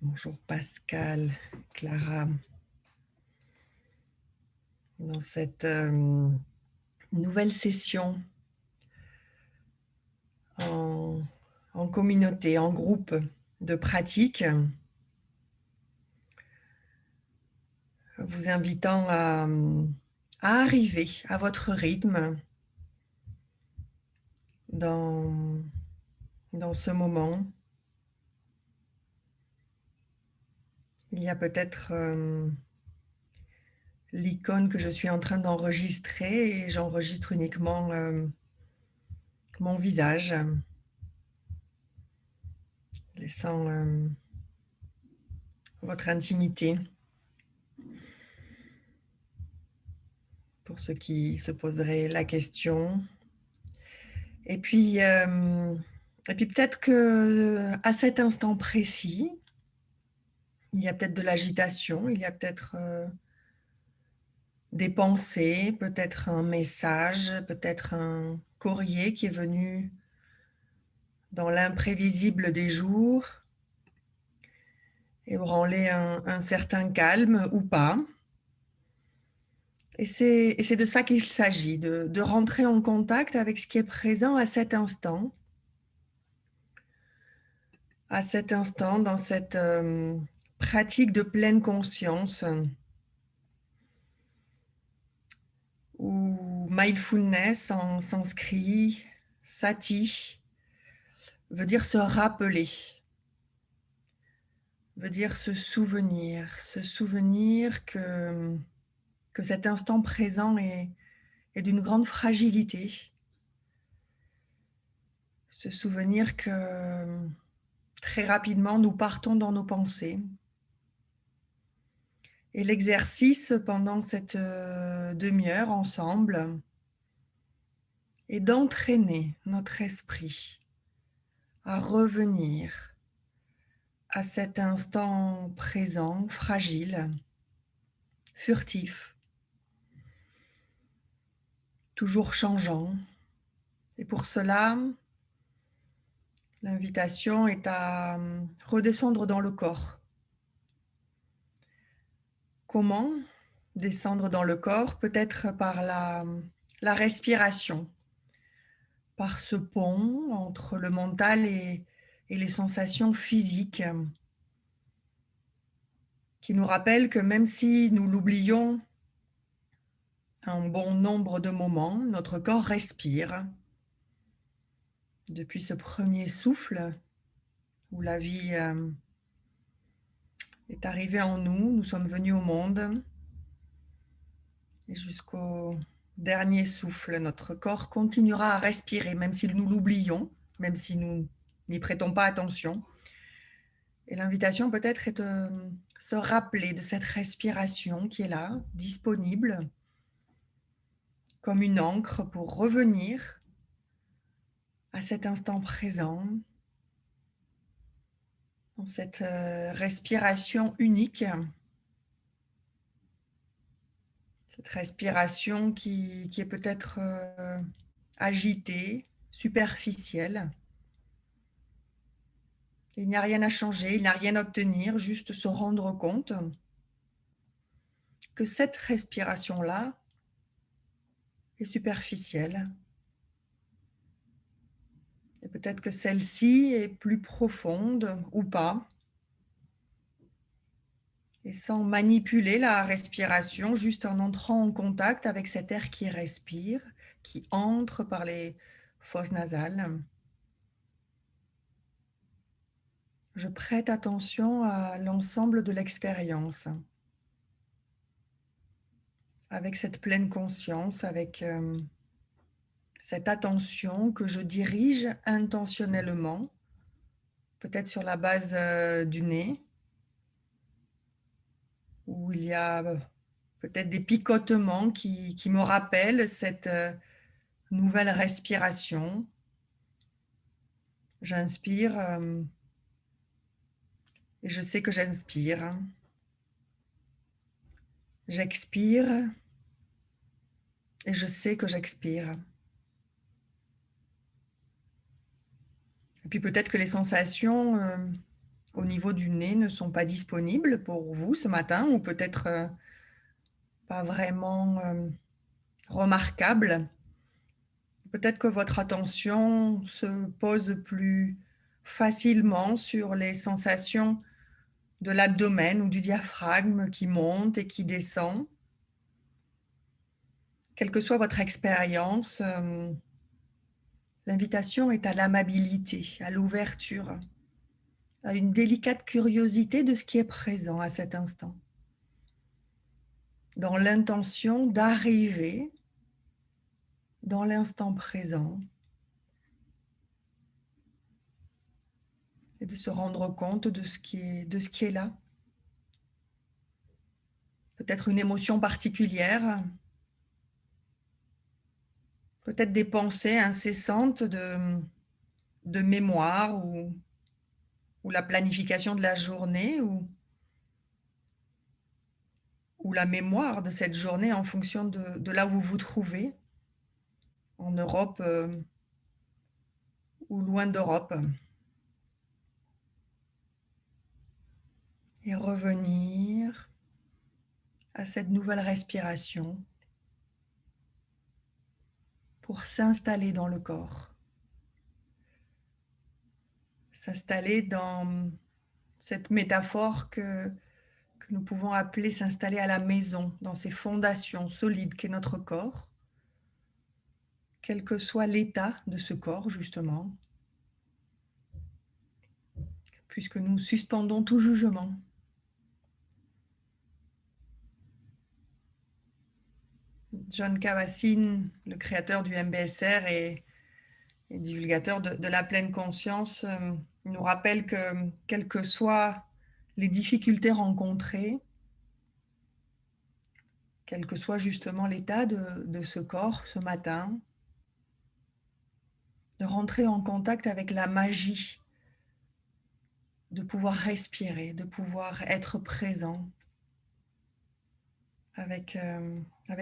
Bonjour Pascal, Clara. Dans cette nouvelle session en, en communauté, en groupe de pratique, vous invitant à arriver à votre rythme dans, dans ce moment. Il y a peut-être l'icône que je suis en train d'enregistrer et j'enregistre uniquement mon visage, laissant votre intimité. Pour ceux qui se poseraient la question. Et puis peut-être qu'à cet instant précis, il y a peut-être de l'agitation, il y a peut-être des pensées, peut-être un message, peut-être un courrier qui est venu dans l'imprévisible des jours et branler un certain calme ou pas. Et c'est de ça qu'il s'agit, de rentrer en contact avec ce qui est présent à cet instant, dans cette pratique de pleine conscience ou mindfulness en sanskrit, sati, veut dire se rappeler, veut dire se souvenir que cet instant présent est d'une grande fragilité, se souvenir que très rapidement nous partons dans nos pensées. Et l'exercice pendant cette demi-heure ensemble est d'entraîner notre esprit à revenir à cet instant présent, fragile, furtif, toujours changeant. Et pour cela, l'invitation est à redescendre dans le corps. Comment descendre dans le corps? Peut-être par la respiration, par ce pont entre le mental et les sensations physiques, qui nous rappelle que même si nous l'oublions un bon nombre de moments, notre corps respire. Depuis ce premier souffle où la vie est arrivée en nous, nous sommes venus au monde, et jusqu'au dernier souffle, notre corps continuera à respirer, même si nous l'oublions, même si nous n'y prêtons pas attention. Et l'invitation peut-être est de se rappeler de cette respiration qui est là, disponible, comme une encre pour revenir à cet instant présent, dans cette respiration unique, cette respiration qui est peut-être agitée, superficielle. Il n'y a rien à changer, il n'y a rien à obtenir, juste se rendre compte que cette respiration-là est superficielle. Et peut-être que celle-ci est plus profonde ou pas. Et sans manipuler la respiration, juste en entrant en contact avec cet air qui respire, qui entre par les fosses nasales. Je prête attention à l'ensemble de l'expérience, avec cette pleine conscience, avec cette attention que je dirige intentionnellement, peut-être sur la base du nez, où il y a peut-être des picotements qui me rappellent cette nouvelle respiration. J'inspire et je sais que j'inspire. J'expire et je sais que j'expire. Et puis peut-être que les sensations au niveau du nez ne sont pas disponibles pour vous ce matin ou peut-être pas vraiment remarquables. Peut-être que votre attention se pose plus facilement sur les sensations de l'abdomen ou du diaphragme qui monte et qui descend. Quelle que soit votre expérience, l'invitation est à l'amabilité, à l'ouverture, à une délicate curiosité de ce qui est présent à cet instant, dans l'intention d'arriver dans l'instant présent et de se rendre compte de ce qui est là. Peut-être une émotion particulière, peut-être des pensées incessantes de mémoire ou la planification de la journée ou la mémoire de cette journée en fonction de là où vous vous trouvez, en Europe ou loin d'Europe. Et revenir à cette nouvelle respiration pour s'installer dans le corps. S'installer dans cette métaphore que nous pouvons appeler s'installer à la maison, dans ces fondations solides qu'est notre corps, quel que soit l'état de ce corps, justement, puisque nous suspendons tout jugement. John Kabat-Zinn, le créateur du MBSR et divulgateur de la pleine conscience, nous rappelle que quelles que soient les difficultés rencontrées, quel que soit justement l'état de ce corps ce matin, de rentrer en contact avec la magie, de pouvoir respirer, de pouvoir être présent avec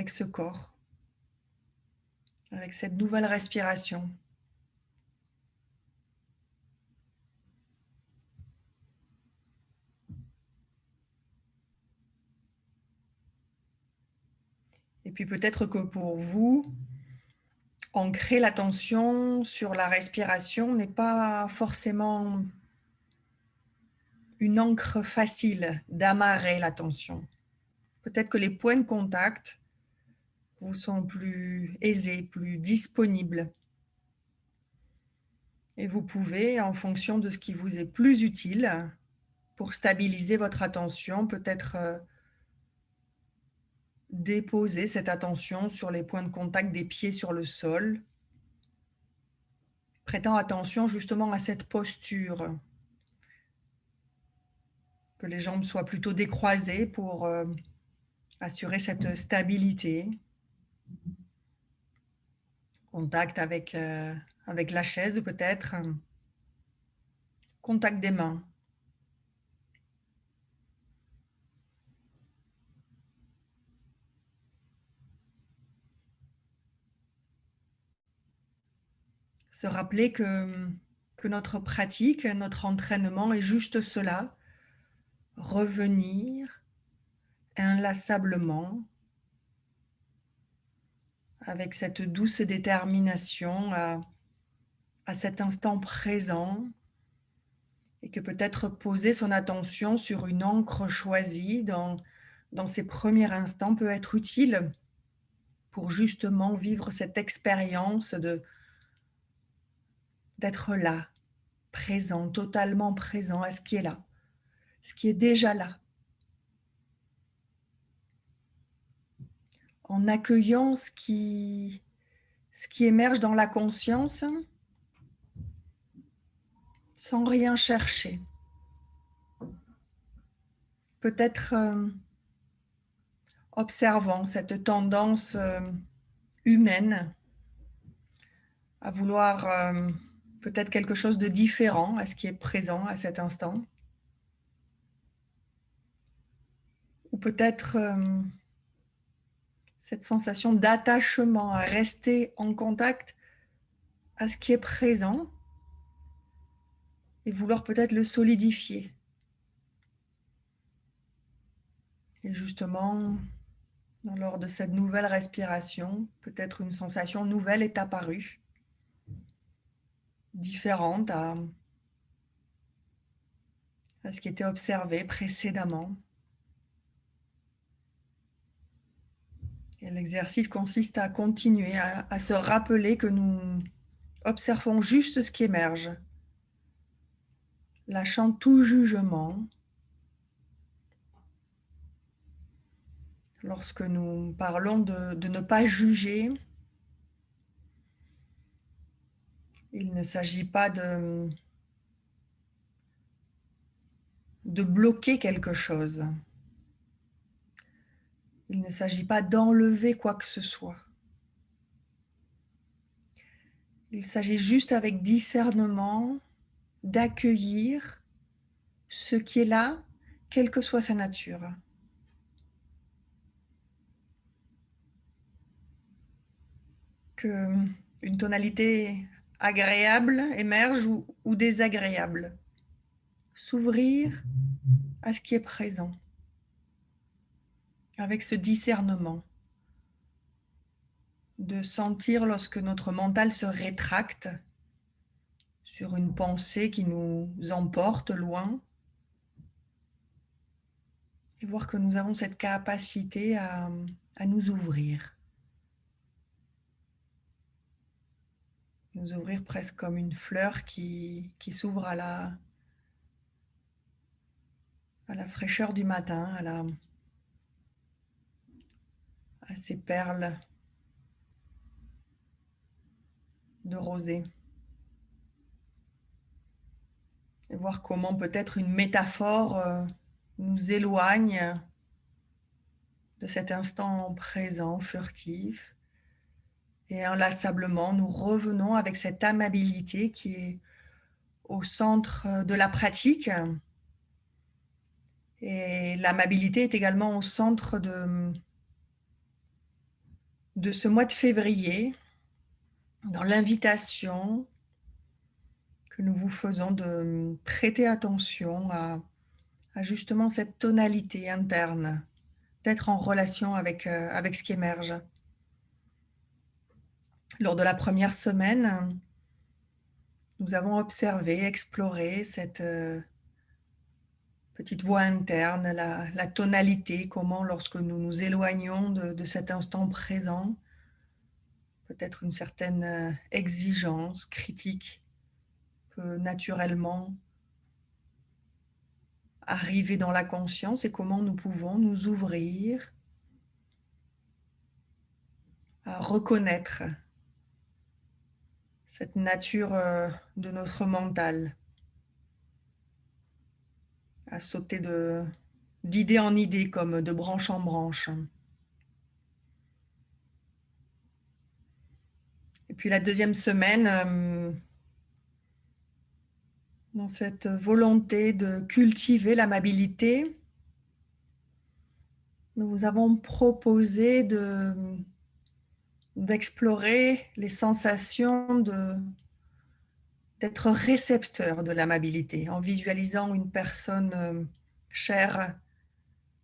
ce corps, avec cette nouvelle respiration. Et puis peut-être que pour vous, ancrer l'attention sur la respiration n'est pas forcément une encre facile d'amarrer l'attention. Peut-être que les points de contact vous sont plus aisés, plus disponibles. Et vous pouvez, en fonction de ce qui vous est plus utile, pour stabiliser votre attention, peut-être déposer cette attention sur les points de contact des pieds sur le sol, prêtant attention justement à cette posture, que les jambes soient plutôt décroisées pour assurer cette stabilité. Contact avec la chaise peut-être, contact des mains. Se rappeler que notre pratique, notre entraînement est juste cela, revenir inlassablement avec cette douce détermination à cet instant présent et que peut-être poser son attention sur une encre choisie dans ces premiers instants peut être utile pour justement vivre cette expérience d'être là, présent, totalement présent à ce qui est là, ce qui est déjà là. En accueillant ce qui émerge dans la conscience sans rien chercher. Peut-être observant cette tendance humaine à vouloir peut-être quelque chose de différent à ce qui est présent à cet instant. Ou peut-être cette sensation d'attachement à rester en contact à ce qui est présent et vouloir peut-être le solidifier, Et justement, lors de cette nouvelle respiration, peut-être une sensation nouvelle est apparue, différente à ce qui était observé précédemment. Et l'exercice consiste à continuer à se rappeler que nous observons juste ce qui émerge, lâchant tout jugement. Lorsque nous parlons de ne pas juger, il ne s'agit pas de bloquer quelque chose. Il ne s'agit pas d'enlever quoi que ce soit. Il s'agit juste avec discernement d'accueillir ce qui est là, quelle que soit sa nature. Qu'une tonalité agréable émerge ou désagréable. S'ouvrir à ce qui est présent, avec ce discernement, de sentir lorsque notre mental se rétracte sur une pensée qui nous emporte loin, et voir que nous avons cette capacité à nous ouvrir. Nous ouvrir presque comme une fleur qui s'ouvre à la fraîcheur du matin, à ces perles de rosée. Et voir comment peut-être une métaphore nous éloigne de cet instant présent, furtif. Et inlassablement, nous revenons avec cette amabilité qui est au centre de la pratique. Et l'amabilité est également au centre de ce mois de février, dans l'invitation que nous vous faisons de prêter attention à justement cette tonalité interne, d'être en relation avec ce qui émerge. Lors de la première semaine, nous avons observé, exploré cette petite voix interne, la tonalité, comment lorsque nous nous éloignons de cet instant présent, peut-être une certaine exigence, critique, peut naturellement arriver dans la conscience et comment nous pouvons nous ouvrir à reconnaître cette nature de notre mental, à sauter d'idée en idée comme de branche en branche. Et puis la deuxième semaine, dans cette volonté de cultiver l'amabilité, nous vous avons proposé d'explorer les sensations d'être récepteur de l'amabilité, en visualisant une personne chère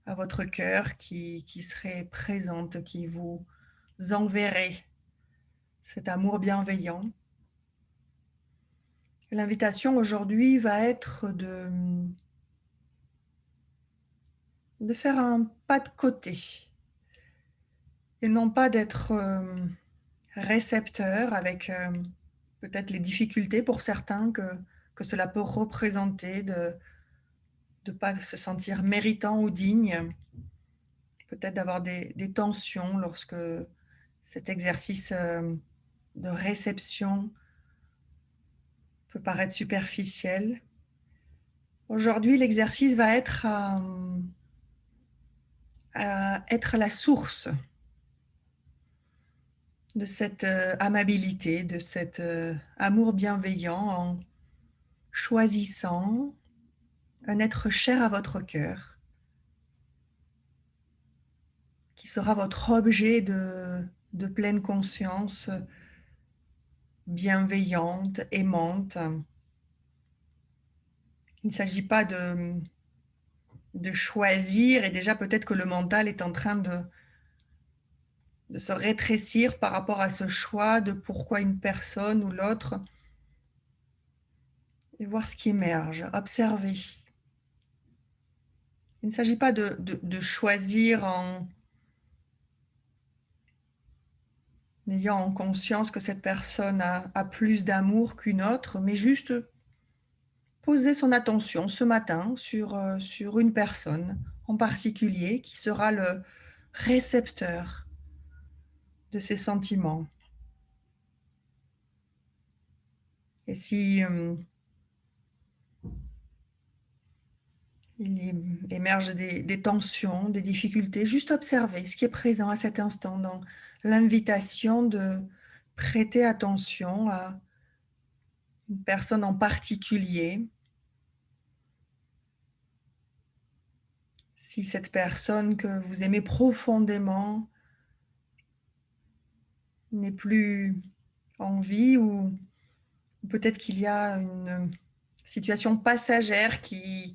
à votre cœur qui serait présente, qui vous enverrait cet amour bienveillant. L'invitation aujourd'hui va être de faire un pas de côté et non pas d'être récepteur avec peut-être les difficultés pour certains que cela peut représenter de ne pas se sentir méritant ou digne, peut-être d'avoir des tensions lorsque cet exercice de réception peut paraître superficiel. Aujourd'hui, l'exercice va être à être la source de cette amabilité, de cet amour bienveillant en choisissant un être cher à votre cœur, qui sera votre objet de pleine conscience, bienveillante, aimante. Il ne s'agit pas de choisir, et déjà peut-être que le mental est en train de se rétrécir par rapport à ce choix de pourquoi une personne ou l'autre, et voir ce qui émerge, observer. Il ne s'agit pas de choisir en ayant en conscience que cette personne a plus d'amour qu'une autre, mais juste poser son attention ce matin sur une personne en particulier qui sera le récepteur de ses sentiments. Et si il émerge des tensions, des difficultés, juste observer ce qui est présent à cet instant dans l'invitation de prêter attention à une personne en particulier. Si cette personne que vous aimez profondément n'est plus en vie, ou peut-être qu'il y a une situation passagère qui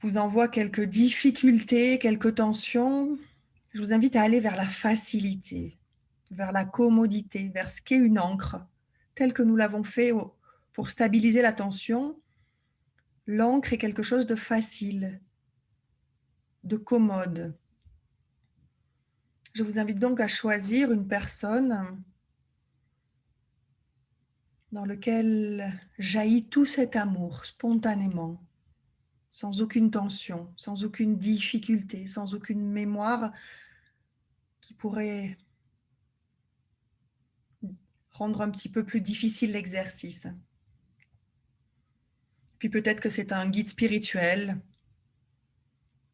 vous envoie quelques difficultés, quelques tensions, je vous invite à aller vers la facilité, vers la commodité, vers ce qu'est une ancre, telle que nous l'avons fait pour stabiliser la tension. L'ancre est quelque chose de facile, de commode. Je vous invite donc à choisir une personne dans laquelle jaillit tout cet amour spontanément, sans aucune tension, sans aucune difficulté, sans aucune mémoire qui pourrait rendre un petit peu plus difficile l'exercice. Puis peut-être que c'est un guide spirituel,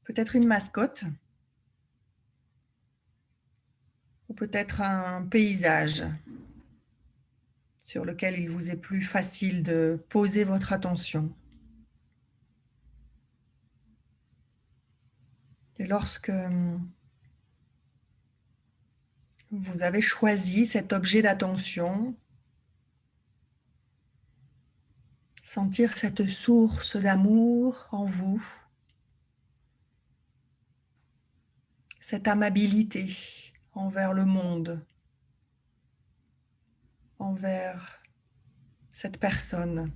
peut-être une mascotte, ou peut-être un paysage sur lequel il vous est plus facile de poser votre attention. Et lorsque vous avez choisi cet objet d'attention, sentir cette source d'amour en vous, cette amabilité envers le monde, envers cette personne.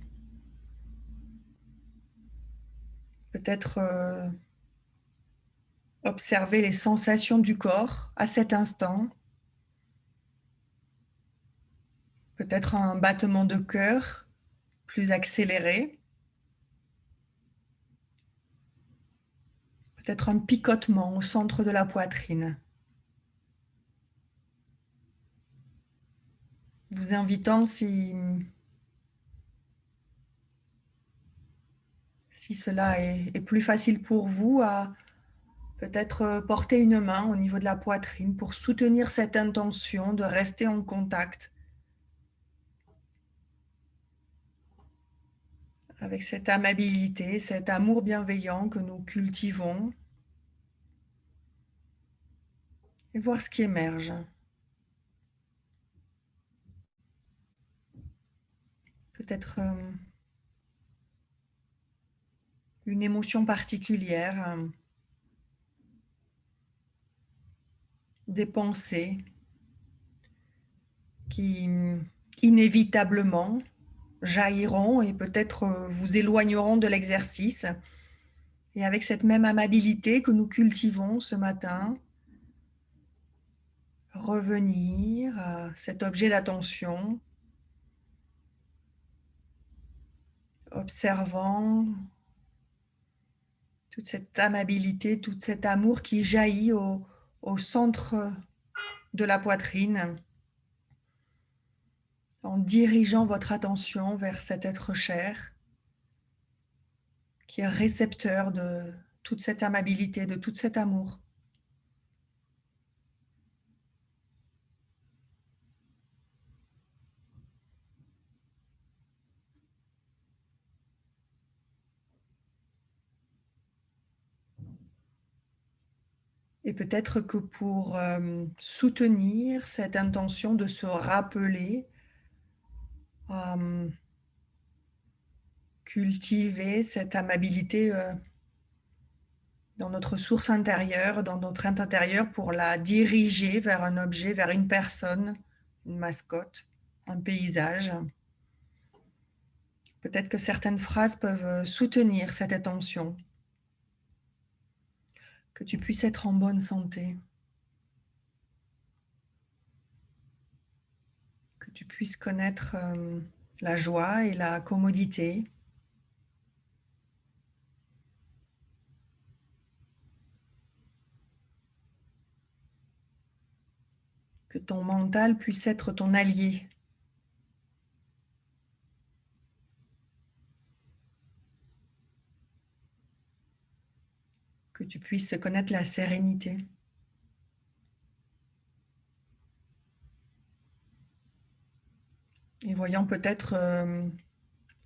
Peut-être observer les sensations du corps à cet instant. Peut-être un battement de cœur plus accéléré. Peut-être un picotement au centre de la poitrine. Vous invitant, si cela est plus facile pour vous, à peut-être porter une main au niveau de la poitrine pour soutenir cette intention de rester en contact avec cette amabilité, cet amour bienveillant que nous cultivons, et voir ce qui émerge. Peut-être une émotion particulière, des pensées qui inévitablement jailliront et peut-être vous éloigneront de l'exercice. Et avec cette même amabilité que nous cultivons ce matin, revenir à cet objet d'attention, observant toute cette amabilité, tout cet amour qui jaillit au centre de la poitrine, en dirigeant votre attention vers cet être cher qui est récepteur de toute cette amabilité, de tout cet amour. Et peut-être que pour soutenir cette intention de se rappeler, cultiver cette amabilité dans notre source intérieure, dans notre intérieur, pour la diriger vers un objet, vers une personne, une mascotte, un paysage. Peut-être que certaines phrases peuvent soutenir cette intention, que tu puisses être en bonne santé, que tu puisses connaître la joie et la commodité, que ton mental puisse être ton allié, que tu puisses connaître la sérénité. Et voyons peut-être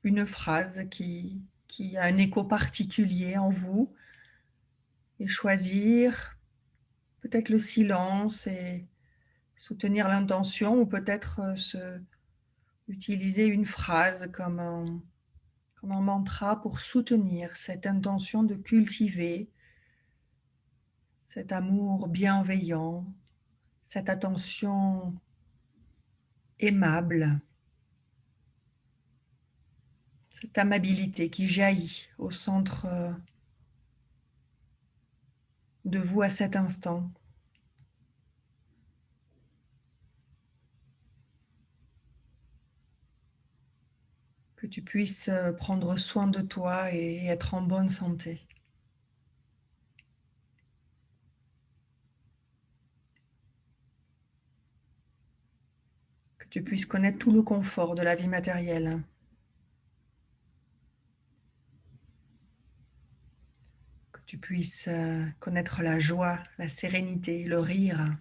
une phrase qui a un écho particulier en vous, et choisir peut-être le silence et soutenir l'intention, ou peut-être utiliser une phrase comme un mantra pour soutenir cette intention de cultiver cet amour bienveillant, cette attention aimable, cette amabilité qui jaillit au centre de vous à cet instant. Que tu puisses prendre soin de toi et être en bonne santé. Que tu puisses connaître tout le confort de la vie matérielle. Que tu puisses connaître la joie, la sérénité, le rire.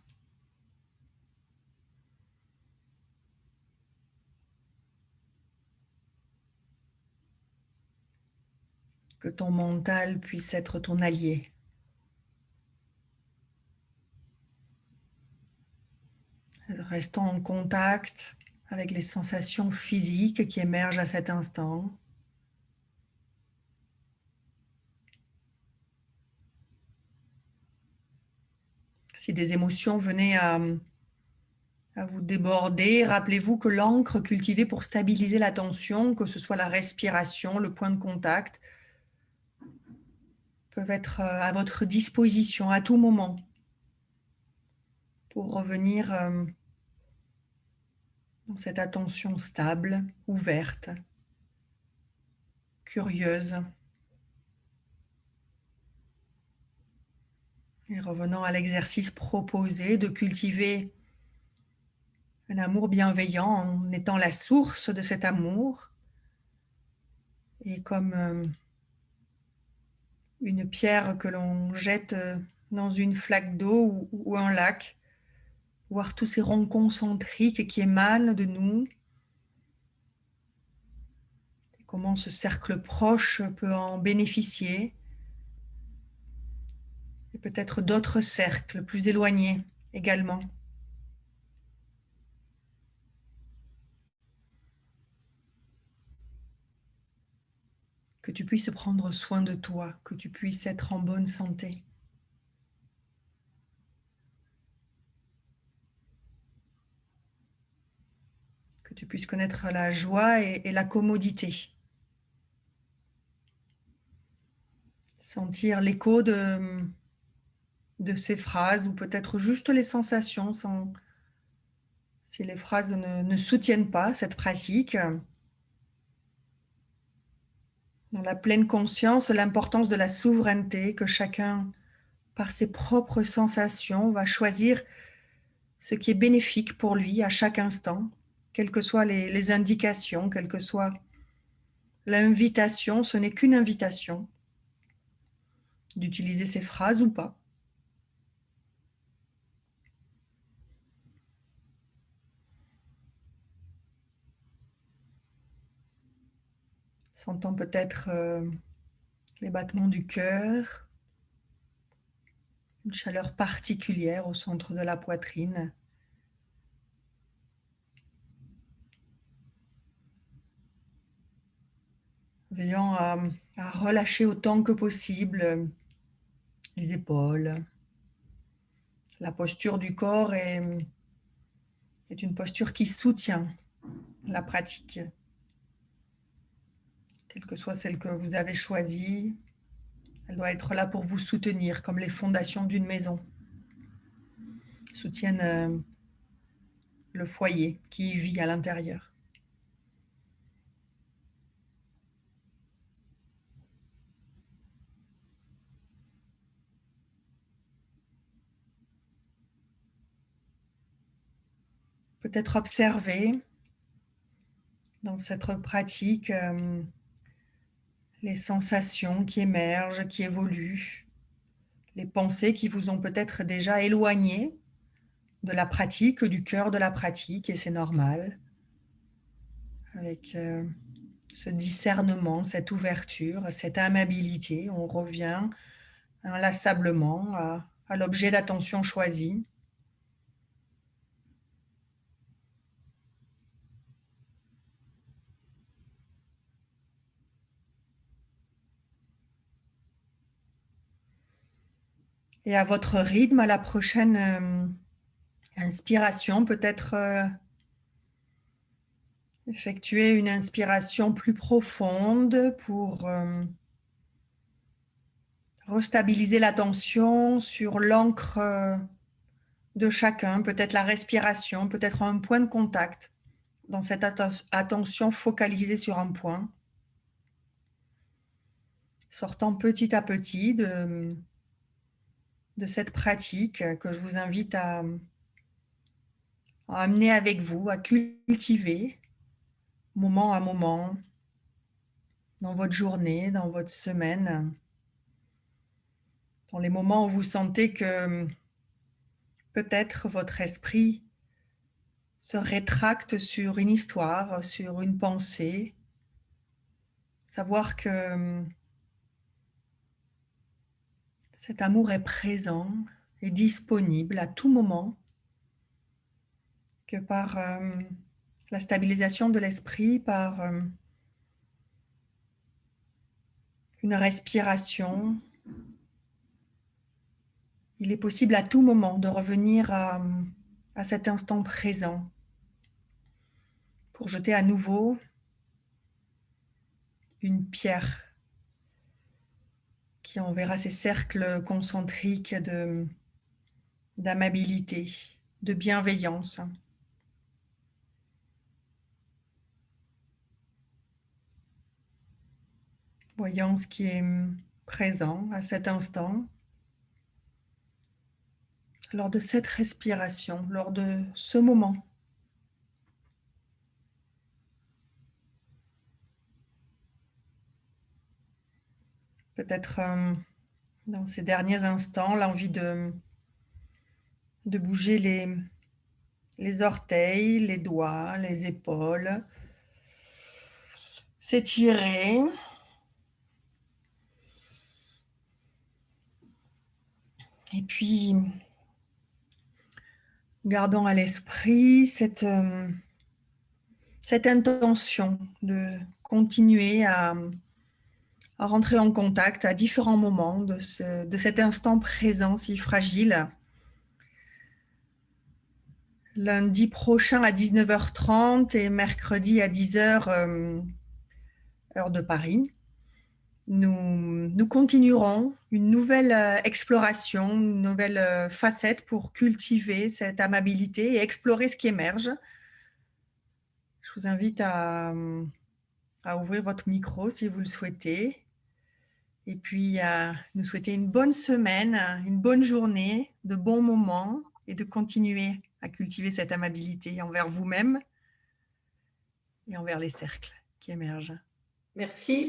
Que ton mental puisse être ton allié. Restons en contact avec les sensations physiques qui émergent à cet instant. Si des émotions venaient à vous déborder, rappelez-vous que l'encre cultivée pour stabiliser la tension, que ce soit la respiration, le point de contact, peuvent être à votre disposition à tout moment pour revenir dans cette attention stable, ouverte, curieuse. Et revenant à l'exercice proposé de cultiver un amour bienveillant en étant la source de cet amour, et comme une pierre que l'on jette dans une flaque d'eau ou un lac, voir tous ces ronds concentriques qui émanent de nous, et comment ce cercle proche peut en bénéficier, et peut-être d'autres cercles plus éloignés également. Que tu puisses prendre soin de toi, que tu puisses être en bonne santé. Que tu puisses connaître la joie et la commodité. Sentir l'écho de ces phrases, ou peut-être juste les sensations, si les phrases ne soutiennent pas cette pratique. Dans la pleine conscience, l'importance de la souveraineté, que chacun, par ses propres sensations, va choisir ce qui est bénéfique pour lui à chaque instant, quelles que soient les indications, quelle que soit l'invitation, ce n'est qu'une invitation d'utiliser ces phrases ou pas. Sentant peut-être les battements du cœur, une chaleur particulière au centre de la poitrine. Veillant à relâcher autant que possible les épaules. La posture du corps est une posture qui soutient la pratique, quelle que soit celle que vous avez choisie. Elle doit être là pour vous soutenir, comme les fondations d'une maison soutiennent le foyer qui y vit à l'intérieur. Peut-être observer dans cette pratique les sensations qui émergent, qui évoluent, les pensées qui vous ont peut-être déjà éloigné de la pratique, du cœur de la pratique, et c'est normal, avec ce discernement, cette ouverture, cette amabilité, on revient inlassablement à l'objet d'attention choisi. Et à votre rythme, à la prochaine inspiration, peut-être effectuer une inspiration plus profonde pour restabiliser l'attention sur l'encre de chacun, peut-être la respiration, peut-être un point de contact dans cette attention focalisée sur un point, sortant petit à petit de cette pratique que je vous invite à amener avec vous, à cultiver moment à moment, dans votre journée, dans votre semaine, dans les moments où vous sentez que peut-être votre esprit se rétracte sur une histoire, sur une pensée, savoir que cet amour est présent et disponible à tout moment, que par la stabilisation de l'esprit, par une respiration, il est possible à tout moment de revenir à cet instant présent pour jeter à nouveau une pierre qui enverra ces cercles concentriques d'amabilité, de bienveillance. Voyant ce qui est présent à cet instant, lors de cette respiration, lors de ce moment. Peut-être dans ces derniers instants, l'envie de bouger les orteils, les doigts, les épaules, s'étirer. Et puis, gardons à l'esprit cette intention de continuer à rentrer en contact à différents moments de cet instant présent si fragile. Lundi prochain à 19h30 et mercredi à 10h, heure de Paris, nous continuerons une nouvelle exploration, une nouvelle facette pour cultiver cette amabilité et explorer ce qui émerge. Je vous invite à ouvrir votre micro si vous le souhaitez. Et puis à nous souhaiter une bonne semaine, une bonne journée, de bons moments et de continuer à cultiver cette amabilité envers vous-même et envers les cercles qui émergent. Merci.